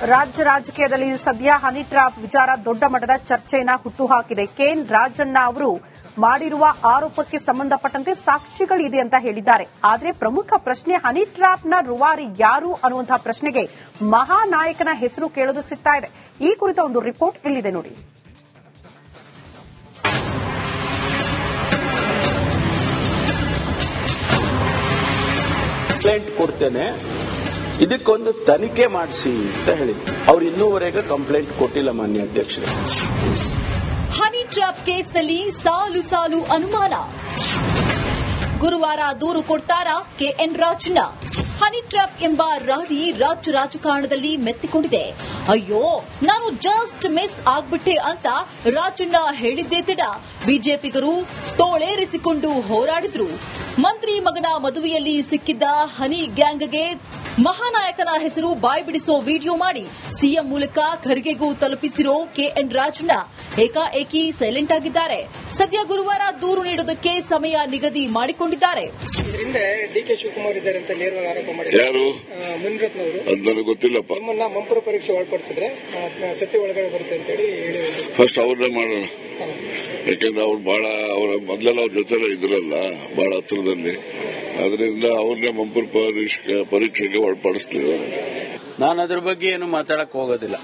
ರಾಜ್ಯ ರಾಜಕೀಯದಲ್ಲಿ ಸದ್ಯ ಹನಿ ಟ್ರ್ಯಾಪ್ ವಿಚಾರ ದೊಡ್ಡ ಮಟ್ಟದ ಚರ್ಚೆಯನ್ನ ಹುಟ್ಟುಹಾಕಿದೆ. ಕೆಎನ್ ರಾಜಣ್ಣ ಅವರು ಮಾಡಿರುವ ಆರೋಪಕ್ಕೆ ಸಂಬಂಧಪಟ್ಟಂತೆ ಸಾಕ್ಷಿಗಳಿದೆ ಅಂತ ಹೇಳಿದ್ದಾರೆ. ಆದರೆ ಪ್ರಮುಖ ಪ್ರಶ್ನೆ ಹನಿ ಟ್ರ್ಯಾಪ್ನ ರೂವಾರಿ ಯಾರು ಅನ್ನುವಂತಹ ಪ್ರಶ್ನೆಗೆ ಮಹಾನಾಯಕನ ಹೆಸರು ಕೇಳೋದು ಸಿಗ್ತಾ ಇದೆ. ಈ ಕುರಿತ ಒಂದು ರಿಪೋರ್ಟ್ ಇಲ್ಲಿದೆ ನೋಡಿ. ಕಂಪ್ಲೇಂಟ್ ಕೊಡ್ತೇನೆ, ಇದಕ್ಕೊಂದು ತನಿಖೆ ಮಾಡಿಸಿ ಅಂತ ಹೇಳಿದ್ರು. ಅವ್ರು ಇನ್ನೂವರೆಗೆ ಕಂಪ್ಲೇಂಟ್ ಕೊಟ್ಟಿಲ್ಲ ಮಾನ್ಯ ಅಧ್ಯಕ್ಷರೇ. ಹನಿ ಟ್ರ್ಯಾಪ್ ಕೇಸ್ನಲ್ಲಿ ಸಾಲು ಸಾಲು ಅನುಮಾನ. ಗುರುವಾರ ದೂರು ಕೊಡ್ತಾರಾ ಕೆಎನ್ ರಾಜಣ್ಣ. ಹನಿ ಟ್ರ್ಯಾಪ್ ಎಂಬ ರಾಡಿ ರಾಜ್ಯ ರಾಜಕಾರಣದಲ್ಲಿ ಮೆತ್ತಿಕೊಂಡಿದೆ. ಅಯ್ಯೋ, ನಾನು ಜಸ್ಟ್ ಮಿಸ್ ಆಗ್ಬಿಟ್ಟೆ ಅಂತ ರಾಜಣ್ಣ ಹೇಳಿದ್ದೇ ತಡ ಬಿಜೆಪಿಗರು ತೋಳೇರಿಸಿಕೊಂಡು ಹೋರಾಡಿದ್ರು. ಮಂತ್ರಿ ಮಗನ ಮದುವೆಯಲ್ಲಿ ಸಿಕ್ಕಿದ್ದ ಹನಿ ಗ್ಯಾಂಗ್ಗೆ ಮಹಾನಾಯಕನ ಹೆಸರು ಬಾಯ್ಬಿಡಿಸೋ ವಿಡಿಯೋ ಮಾಡಿ ಸಿಎಂ ಮೂಲಕ ಖರ್ಗೆಗೂ ತಲುಪಿಸಿರೋ ಕೆಎನ್ ರಾಜಣ್ಣ ಏಕಾಏಕಿ ಸೈಲೆಂಟ್ ಆಗಿದ್ದಾರೆ. ಸದ್ಯ ಗುರುವಾರ ದೂರು ನೀಡೋದಕ್ಕೆ ಸಮಯ ನಿಗದಿ ಮಾಡಿಕೊಂಡಿದ್ದಾರೆ. ಇದರಿಂದ ಡಿಕೆ ಶಿವಕುಮಾರ್ ಇದ್ದಾರೆ ಅಂತ ನೇರವಾಗಿ ಆರೋಪ ಮಾಡಿದ್ದಾರೆ. ಯಾರು? ಮುನಿರತ್ನವರು. ಅದು ನನಗೆ ಗೊತ್ತಿಲ್ಲಪ್ಪ. ನಿಮ್ಮನ್ನ ಮಂಪರು ಪರೀಕ್ಷೆ ಒಳಪಡಿಸಿದ್ರೆ ಸತ್ಯ ಒಳಗಡೆ ಬರುತ್ತೆ ಅಂತ ಹೇಳಿ ಫಸ್ಟ್ ಅವ್ರನ್ನೇ ಮಾಡೋಣ. ಯಾಕೆಂದ್ರೆ ಅವ್ರು ಬಹಳ ಅವರ ಮೊದಲೆಲ್ಲ ಅವ್ರ ಜೊತೆ ಇದ್ರಲ್ಲ ಬಹಳ ಹತ್ರದಲ್ಲಿ, ಅದರಿಂದ ಅವ್ರನ್ನೇ ಮಂಪರು ಪರೀಕ್ಷೆಗೆ ಒಳಪಡಿಸ್ತಿದ್ದಾರೆ. ನಾನು ಅದ್ರ ಬಗ್ಗೆ ಏನು ಮಾತಾಡಕ್ ಹೋಗೋದಿಲ್ಲ.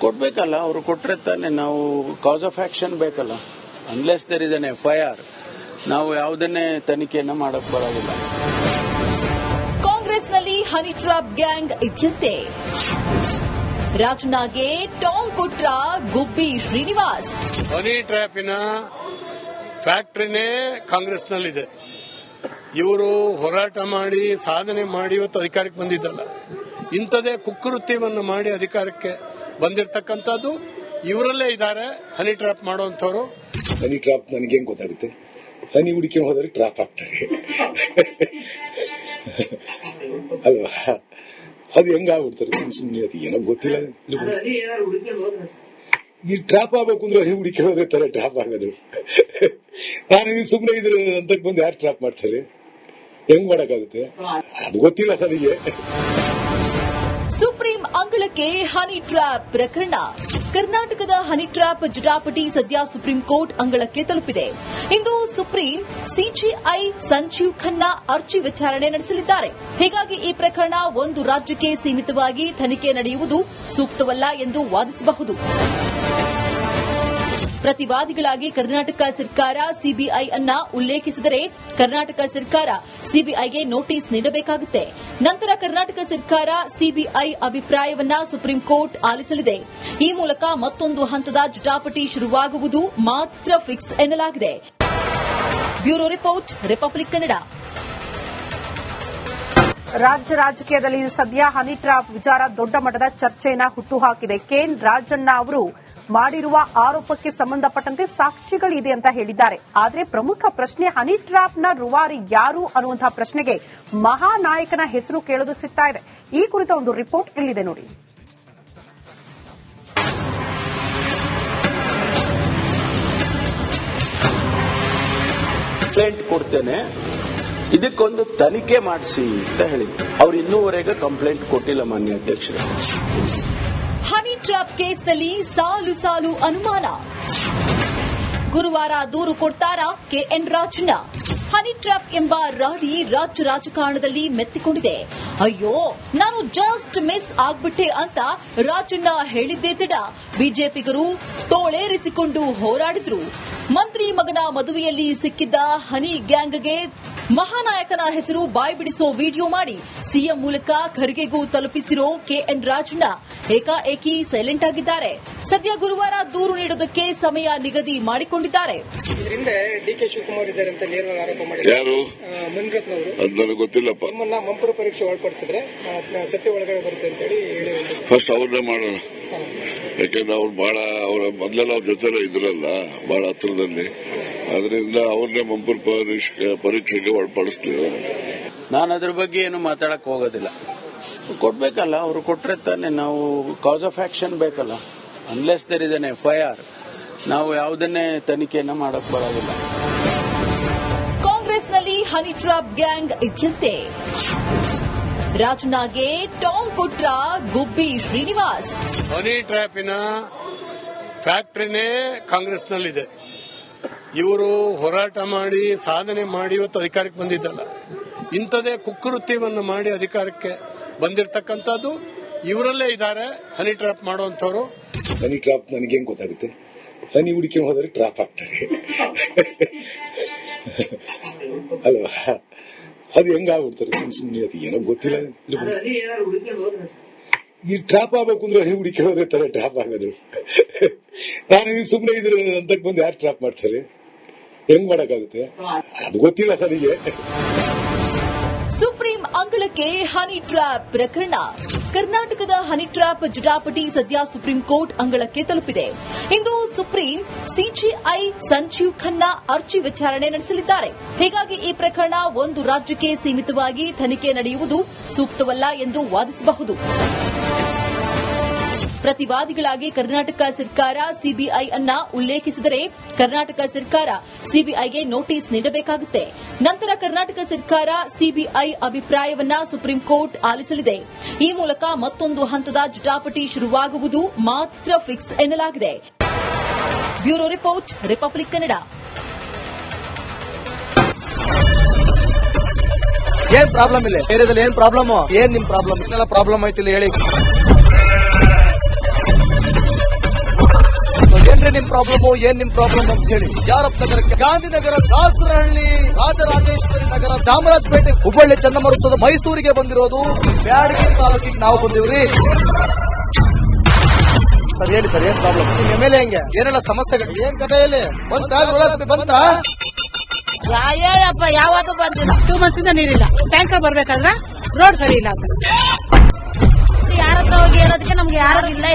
ಕೊಡ್ಬೇಕಲ್ಲ, ಅವರು ಕೊಟ್ರೆ ತಾನೆ ನಾವು ಕಾಸ್ ಆಫ್ ಆಕ್ಷನ್ ಬೇಕಲ್ಲ. Unless there is an FIR ನಾವು ಯಾವುದನ್ನೇ ತನಿಖೆಯನ್ನ ಮಾಡಕ್ ಬರೋದಿಲ್ಲ. ಕಾಂಗ್ರೆಸ್ನಲ್ಲಿ ಹನಿ ಟ್ರ್ಯಾಪ್ ಗ್ಯಾಂಗ್ ಇದೆಯಂತೆ. ರಾಜಣ್ಣಗೆ ಟಾಂಗ್ ಕೊಟ್ರ ಗುಬ್ಬಿ ಶ್ರೀನಿವಾಸ್. ಹನಿ ಟ್ರ್ಯಾಪಿನ ಫ್ಯಾಕ್ಟರಿನೇ ಕಾಂಗ್ರೆಸ್ನಲ್ಲಿದೆ. ಇವರು ಹೋರಾಟ ಮಾಡಿ ಸಾಧನೆ ಮಾಡಿ ಇವತ್ತು ಅಧಿಕಾರಕ್ಕೆ ಬಂದಿದ್ದಲ್ಲ, ಇಂಥದೇ ಕುಕೃತ್ಯವನ್ನು ಮಾಡಿ ಅಧಿಕಾರಕ್ಕೆ ಬಂದಿರತಕ್ಕಂಥದ್ದು ಇವರಲ್ಲೇ ಇದ್ದಾರೆ. Honey trap ಮಾಡುವಂತವರು. ಹನಿ ಟ್ರ್ಯಾಪ್ ನನಗೇನು ಗೊತ್ತಾಗುತ್ತೆ? ಹನಿ ಹುಡುಕಿ ಹೋದರೆ ಟ್ರ್ಯಾಪ್ ಆಗ್ತಾರೆ ಅಲ್ವಾ? ಅದು ಹೆಂಗಾಗ್ಬಿಡ್ತಾರೆ ಸುಮ್ಮನೆ. ಅದು ಏನೋ ಗೊತ್ತಿಲ್ಲ. ಈ ಟ್ರ್ಯಾಪ್ ಆಗ್ಬೇಕು ಅಂದ್ರೆ ಹನಿ ಹುಡುಕಿ ಹೋದ್ರೆ ತರ ಟ್ರ್ಯಾಪ್ ಆಗೋದು. ನಾನು ಸುಮ್ಮನೆ ಇದ್ರೆ ಅಂತಕ್ ಬಂದು ಯಾರು ಟ್ರ್ಯಾಪ್ ಮಾಡ್ತಾರೆ? ಹೆಂಗ್ ಮಾಡಕ್ಕಾಗುತ್ತೆ? ಅದು ಗೊತ್ತಿಲ್ಲ ನನಗೆ. ಸುಪ್ರೀಂ ಅಂಗಳಕ್ಕೆ ಹನಿ ಟ್ರ್ಯಾಪ್ ಪ್ರಕರಣ. ಕರ್ನಾಟಕದ ಹನಿ ಟ್ರ್ಯಾಪ್ ಜಟಾಪಟಿ ಸದ್ಯ ಸುಪ್ರೀಂ ಕೋರ್ಟ್ ಅಂಗಳಕ್ಕೆ ತಲುಪಿದೆ. ಇಂದು ಸುಪ್ರೀಂ ಸಿಜಿಐ ಸಂಜೀವ್ ಖನ್ನಾ ಅರ್ಜಿ ವಿಚಾರಣೆ ನಡೆಸಲಿದ್ದಾರೆ. ಹೀಗಾಗಿ ಈ ಪ್ರಕರಣ ಒಂದು ರಾಜ್ಯಕ್ಕೆ ಸೀಮಿತವಾಗಿ ತನಿಖೆ ನಡೆಯುವುದು ಸೂಕ್ತವಲ್ಲ ಎಂದು ವಾದಿಸಬಹುದು. ಪ್ರತಿವಾದಿಗಳಾಗಿ ಕರ್ನಾಟಕ ಸರ್ಕಾರ ಸಿಬಿಐ ಅನ್ನ ಉಲ್ಲೇಖಿಸಿದರೆ ಕರ್ನಾಟಕ ಸರ್ಕಾರ ಸಿಬಿಐಗೆ ನೋಟಿಸ್ ನೀಡಬೇಕಾಗುತ್ತೆ. ನಂತರ ಕರ್ನಾಟಕ ಸರ್ಕಾರ ಸಿಬಿಐ ಅಭಿಪ್ರಾಯವನ್ನ ಸುಪ್ರೀಂ ಕೋರ್ಟ್ ಆಲಿಸಲಿದೆ. ಈ ಮೂಲಕ ಮತ್ತೊಂದು ಹಂತದ ಜಟಾಪಟಿ ಶುರುವಾಗುವುದು ಮಾತ್ರ ಫಿಕ್ಸ್ ಎನ್ನಲಾಗಿದೆ. Bureau report, republic Kannada. ರಾಜ್ಯ ರಾಜಕೀಯದಲ್ಲಿ ಸದ್ಯ ಹನಿ ಟ್ರ್ಯಾಪ್ ವಿಚಾರ ದೊಡ್ಡ ಮಟ್ಟದ ಚರ್ಚೆಯನ್ನ ಹುಟ್ಟುಹಾಕಿದೆ. ಕೆಎನ್ ರಾಜಣ್ಣ ಅವರು ಮಾಡಿರುವ ಆರೋಪಕ್ಕೆ ಸಂಬಂಧಪಟ್ಟಂತೆ ಸಾಕ್ಷಿಗಳಿದೆ ಅಂತ ಹೇಳಿದ್ದಾರೆ. ಆದರೆ ಪ್ರಮುಖ ಪ್ರಶ್ನೆ ಹನಿ ಟ್ರ್ಯಾಪ್ನ ರೂವಾರಿ ಯಾರು ಅನ್ನುವಂತಹ ಪ್ರಶ್ನೆಗೆ ಮಹಾನಾಯಕನ ಹೆಸರು ಕೇಳೋದು ಸಿಗ್ತಾ ಇದೆ. ಈ ಕುರಿತ ಒಂದು ರಿಪೋರ್ಟ್ ಇಲ್ಲಿದೆ ನೋಡಿ. ಕಂಪ್ಲೇಂಟ್ ಕೊಡ್ತೇನೆ, ಇದಕ್ಕೊಂದು ತನಿಖೆ ಮಾಡಿಸಿ ಅಂತ ಹೇಳಿದ್ರು. ಅವ್ರು ಇನ್ನೂವರೆಗೆ ಕಂಪ್ಲೇಂಟ್ ಕೊಟ್ಟಿಲ್ಲ ಮಾನ್ಯ ಅಧ್ಯಕ್ಷರೇ. ಹನಿ ಟ್ರ್ಯಾಪ್ ಕೇಸ್ನಲ್ಲಿ ಸಾಲು ಸಾಲು ಅನುಮಾನ. ಗುರುವಾರ ದೂರು ಕೊಡ್ತಾರಾ ಕೆಎನ್ ರಾಜಣ್ಣ. ಹನಿ ಟ್ರ್ಯಾಪ್ ಎಂಬ ರಾಡಿ ರಾಜ್ಯ ರಾಜಕಾರಣದಲ್ಲಿ ಮೆತ್ತಿಕೊಂಡಿದೆ. ಅಯ್ಯೋ, ನಾನು ಜಸ್ಟ್ ಮಿಸ್ ಆಗ್ಬಿಟ್ಟೆ ಅಂತ ರಾಜಣ್ಣ ಹೇಳಿದ್ದೇ ತಡ ಬಿಜೆಪಿಗರು ತೋಳೇರಿಸಿಕೊಂಡು ಹೋರಾಡಿದ್ರು. ಮಂತ್ರಿ ಮಗನ ಮದುವೆಯಲ್ಲಿ ಸಿಕ್ಕಿದ್ದ ಹನಿ ಗ್ಯಾಂಗ್ಗೆ ಮಹಾನಾಯಕನ ಹೆಸರು ಬಾಯ್ಬಿಡಿಸೋ ವಿಡಿಯೋ ಮಾಡಿ ಸಿಎಂ ಮೂಲಕ ಖರ್ಗೆಗೂ ತಲುಪಿಸಿರೋ ಕೆಎನ್ ರಾಜಣ್ಣ ಏಕಾಏಕಿ ಸೈಲೆಂಟ್ ಆಗಿದ್ದಾರೆ. ಸದ್ಯ ಗುರುವಾರ ದೂರು ನೀಡೋದಕ್ಕೆ ಸಮಯ ನಿಗದಿ ಮಾಡಿಕೊಂಡಿದ್ದಾರೆ. ಇದರಿಂದ ಡಿಕೆ ಶಿವಕುಮಾರ್ ಇದ್ದಾರೆ ಅಂತ ನೇರವಾಗಿ ಆರೋಪ ಮಾಡಿದ್ದಾರೆ. ಯಾರು? ಮುನಿರತ್ನವರು. ಅದು ನನಗೆ ಗೊತ್ತಿಲ್ಲಪ್ಪ. ನಿಮ್ಮನ್ನ ಮಂಪರು ಪರೀಕ್ಷೆ ಒಳಪಡಿಸಿದ್ರೆ ಸತ್ಯ ಒಳಗಡೆ ಬರುತ್ತೆ ಅಂತ ಹೇಳಿ ಫಸ್ಟ್ ಅವ್ರನ್ನೇ ಮಾಡೋಣ. ಯಾಕೆಂದ್ರೆ ಅವ್ರು ಬಹಳ ಅವರ ಮೊದಲೆಲ್ಲ ಅವ್ರ ಜೊತೆ ಇದ್ರಲ್ಲ ಬಹಳ ಹತ್ರದಲ್ಲಿ, ಅದರಿಂದ ಅವ್ರನ್ನೇ ಮಂಪರು ಪರೀಕ್ಷೆಗೆ ಒಳಪಡಿಸ್ತಿದ್ದಾರೆ. ನಾನು ಅದ್ರ ಬಗ್ಗೆ ಏನು ಮಾತಾಡಕ್ ಹೋಗೋದಿಲ್ಲ. ಕೊಡ್ಬೇಕಲ್ಲ, ಅವರು ಕೊಟ್ರೆ ತಾನೆ ನಾವು ಕಾಸ್ ಆಫ್ ಆಕ್ಷನ್ ಬೇಕಲ್ಲ. Unless there is an FIR ನಾವು ಯಾವುದನ್ನೇ ತನಿಖೆಯನ್ನ ಮಾಡಕ್ ಬರೋದಿಲ್ಲ. ಕಾಂಗ್ರೆಸ್ನಲ್ಲಿ ಹನಿ ಟ್ರ್ಯಾಪ್ ಗ್ಯಾಂಗ್ ಇದೆಯಂತೆ. ರಾಜಣ್ಣಗೆ ಟಾಂಗ್ ಕೊಟ್ರ ಗುಬ್ಬಿ ಶ್ರೀನಿವಾಸ್. ಹನಿ ಟ್ರ್ಯಾಪಿನ ಫ್ಯಾಕ್ಟರಿನೇ ಕಾಂಗ್ರೆಸ್ನಲ್ಲಿದೆ. ಇವರು ಹೋರಾಟ ಮಾಡಿ ಸಾಧನೆ ಮಾಡಿ ಇವತ್ತು ಅಧಿಕಾರಕ್ಕೆ ಬಂದಿದ್ದಲ್ಲ. ಇಂಥದೇ ಕುಕೃತ್ಯವನ್ನು ಮಾಡಿ ಅಧಿಕಾರಕ್ಕೆ ಬಂದಿರತಕ್ಕಂಥದ್ದು ಇವರಲ್ಲೇ ಇದ್ದಾರೆ. Honey trap ಮಾಡುವಂತವರು. ಹನಿ ಟ್ರಾಪ್ ನನಗೇನ್ ಗೊತ್ತಾಗುತ್ತೆ? ಹನಿ ಹುಡುಕಿ ಹೋದರೆ ಟ್ರಾಪ್ ಆಗ್ತಾರೆ ಅಲ್ವಾ? ಅದು ಹೆಂಗಾಗ್ಬಿಡ್ತಾರೆ ಸುಮ್ಮನೆ. ಅದು ಏನೋ ಗೊತ್ತಿಲ್ಲ. ಈ ಟ್ರಾಪ್ ಆಗ್ಬೇಕು ಅಂದ್ರೆ ಹನಿ ಹುಡುಕಿ ಹೋದ್ರೆ ತರ ಟ್ರಾಪ್ ಆಗೋದು. ನಾನು ಸುಮ್ಮನೆ ಇದ್ರೆ ಅಂತಕ್ ಬಂದು ಯಾರು ಟ್ರಾಪ್ ಮಾಡ್ತಾರೆ? ಹೆಂಗ್ ಮಾಡಕ್ಕಾಗುತ್ತೆ? ಅದು ಗೊತ್ತಿಲ್ಲ ನನಗೆ. ಸುಪ್ರೀಂ ಅಂಗಳಕ್ಕೆ ಹನಿ ಟ್ರ್ಯಾಪ್ ಪ್ರಕರಣ. ಕರ್ನಾಟಕದ ಹನಿ ಟ್ರ್ಯಾಪ್ ಜಟಾಪಟಿ ಸದ್ಯ ಸುಪ್ರೀಂ ಕೋರ್ಟ್ ಅಂಗಳಕ್ಕೆ ತಲುಪಿದೆ. ಇಂದು ಸುಪ್ರೀಂ ಸಿಜಿಐ ಸಂಜೀವ್ ಖನ್ನಾ ಅರ್ಜಿ ವಿಚಾರಣೆ ನಡೆಸಲಿದ್ದಾರೆ. ಹೀಗಾಗಿ ಈ ಪ್ರಕರಣ ಒಂದು ರಾಜ್ಯಕ್ಕೆ ಸೀಮಿತವಾಗಿ ತನಿಖೆ ನಡೆಯುವುದು ಸೂಕ್ತವಲ್ಲ ಎಂದು ವಾದಿಸಬಹುದು. ಪ್ರತಿವಾದಿಗಳಾಗಿ ಕರ್ನಾಟಕ ಸರ್ಕಾರ ಸಿಬಿಐ ಅನ್ನ ಉಲ್ಲೇಖಿಸಿದರೆ ಕರ್ನಾಟಕ ಸರ್ಕಾರ ಸಿಬಿಐಗೆ ನೋಟಿಸ್ ನೀಡಬೇಕಾಗುತ್ತೆ. ನಂತರ ಕರ್ನಾಟಕ ಸರ್ಕಾರ ಸಿಬಿಐ ಅಭಿಪ್ರಾಯವನ್ನ ಸುಪ್ರೀಂ ಕೋರ್ಟ್ ಆಲಿಸಲಿದೆ. ಈ ಮೂಲಕ ಮತ್ತೊಂದು ಹಂತದ ಜಟಾಪಟಿ ಶುರುವಾಗುವುದು ಮಾತ್ರ ಫಿಕ್ಸ್ ಎನ್ನಲಾಗಿದೆ. Bureau report, republic Kannada. ಏನ್ ಪ್ರಾಬ್ಲಮ್ ಇಲ್ಲ ಏರಿಯಾದಲ್ಲಿ? ಏನ್ ಪ್ರಾಬ್ಲಮ್? ಏನ್ ನಿಮ್ ಪ್ರಾಬ್ಲಮ್? ಇದೆಲ್ಲ ಪ್ರಾಬ್ಲಮ್ ಆಯ್ತಿಲ್ಲ ಹೇಳಿ. ಏನ್ರಿ ನಿಮ್ ಪ್ರಾಬ್ಲಮ್? ಏನ್ ನಿಮ್ ಪ್ರಾಬ್ಲಮ್ ಅಂತ ಹೇಳಿ. ಯಾರಪ್ಪ ನಗರಕ್ಕೆ? ಗಾಂಧಿನಗರ, ದಾಸರಹಳ್ಳಿ, ರಾಜರಾಜೇಶ್ವರಿ ನಗರ, ಚಾಮರಾಜಪೇಟೆ, ಹುಬ್ಬಳ್ಳಿ, ಚನ್ನಮರುತ್ತದ, ಮೈಸೂರಿಗೆ ಬಂದಿರೋದು. ಬ್ಯಾಡಗಿ ತಾಲೂಕಿಗೆ ನಾವು ಬಂದಿವ್ರಿ. ಸರ್ ಹೇಳಿ ಸರ್, ಏನ್ ಪ್ರಾಬ್ಲಮ್? ನಿಮ್ ಎಮ್ಎಲ್ಎ ಹೆಂಗೆ? ಏನೆಲ್ಲ ಸಮಸ್ಯೆಗಳು? ಏನ್ ಕಥೆಯಲ್ಲಿ ಬಂತ? ಯಾಯಪ್ಪ ಯಾವತ್ತೂ ಬಂದಿಲ್ಲ. 2 months ಇಂದ ನೀರಿಲ್ಲ. ಟ್ಯಾಂಕರ್ ಬರ್ಬೇಕಾದ್ರೆ ರೋಡ್ ಸರಿ ಇಲ್ಲ ಅಂತ ಯಾರ ಹತ್ರ ಹೋಗಿ ಹೇಳೋದಕ್ಕೆ ನಮ್ಗೆ ಯಾರು ಇಲ್ಲ.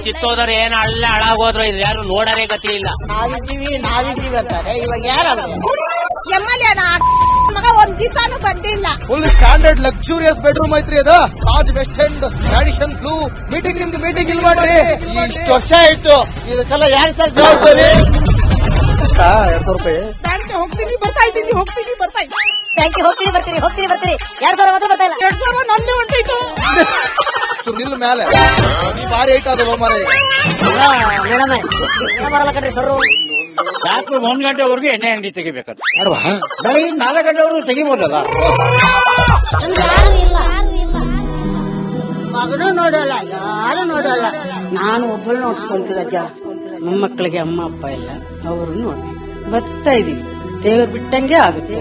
ಕಿತ್ತೋದ್ರೆ ಏನು ಅಲ್ಲ ಹಾಳಾಗೋದ್ರು ಇದು ಯಾರು ನೋಡರೇ ಗತಿ ಇಲ್ಲ. ನಾವಿದ್ದೀವಿ ಅಂತಾರೆ. ಇವಾಗ ಯಾರು ಎಮ್ಎಲ್ಎ ಮಗ ಒಂದ್ ದಿವಸನೂ ಬಂದಿಲ್ಲ. ಫುಲ್ ಸ್ಟ್ಯಾಂಡರ್ಡ್ ಲಕ್ಸುರಿಯಸ್ ಬೆಡ್ರೂಮ್ ಐತ್ರಿ ಅದು. Taj west end tradition blue. Meeting ನಿಮ್ದು ಮೀಟಿಂಗ್ ಇಲ್ಲಿ ಮಾಡ್ರಿ. ಇಷ್ಟು ವರ್ಷ ಆಯ್ತು. ಇದಕ್ಕೆಲ್ಲ ಯಾರು ಸರ್ ಜವಾಬ್ದಾರಿ? 2,000 ರೂಪಾಯಿ ಬ್ಯಾಂಕ್ ಹೋಗ್ತೀನಿ ಬರ್ತಾ ಇದ್ದೀನಿ. ಬ್ಯಾಂಕಿಗೆ ಹೋಗ್ತೀನಿ ಬರ್ತೀರಿ 2,000 ಮಾತ್ರ ಬರ್ತಾ ಇಲ್ಲ. 2,000 ನಂದು ಹೊಂಟಿತ್ತು. ನಿಲ್ ಮೇಲೆ ಭಾರಿ ಐಟ್ ಅದು ಮಾರ. ಬರಲ್ಲ ಕಣ್ರಿ ಸರ್. ರಾತ್ರಿ 1 ಗಂಟೆವರೆಗೂ ಎಣ್ಣೆ ಅಂಗಡಿ ತೆಗಿಬೇಕಾದ್ರೆ ಬೆಳಗ್ಗೆ 4 ಗಂಟೆವರೆಗೂ ತೆಗಿಬೋದಲ್ಲ. ಮಗನೂ ನೋಡಲ್ಲ, ಯಾರು ನೋಡಲ್ಲ. ನಾನು ಒಬ್ಬಳು ನೋಡ್ಸ್ಕೊಂತೀರಜ್ಜ. ನಮ್ಮ ಮಕ್ಕಳಿಗೆ ಅಮ್ಮ ಅಪ್ಪ ಇಲ್ಲ, ಅವರು ನೋಡಿ ಬರ್ತಾ ಇದೀವಿ. ದೇವರು ಬಿಟ್ಟಂಗೆ ಆಗುತ್ತೆ.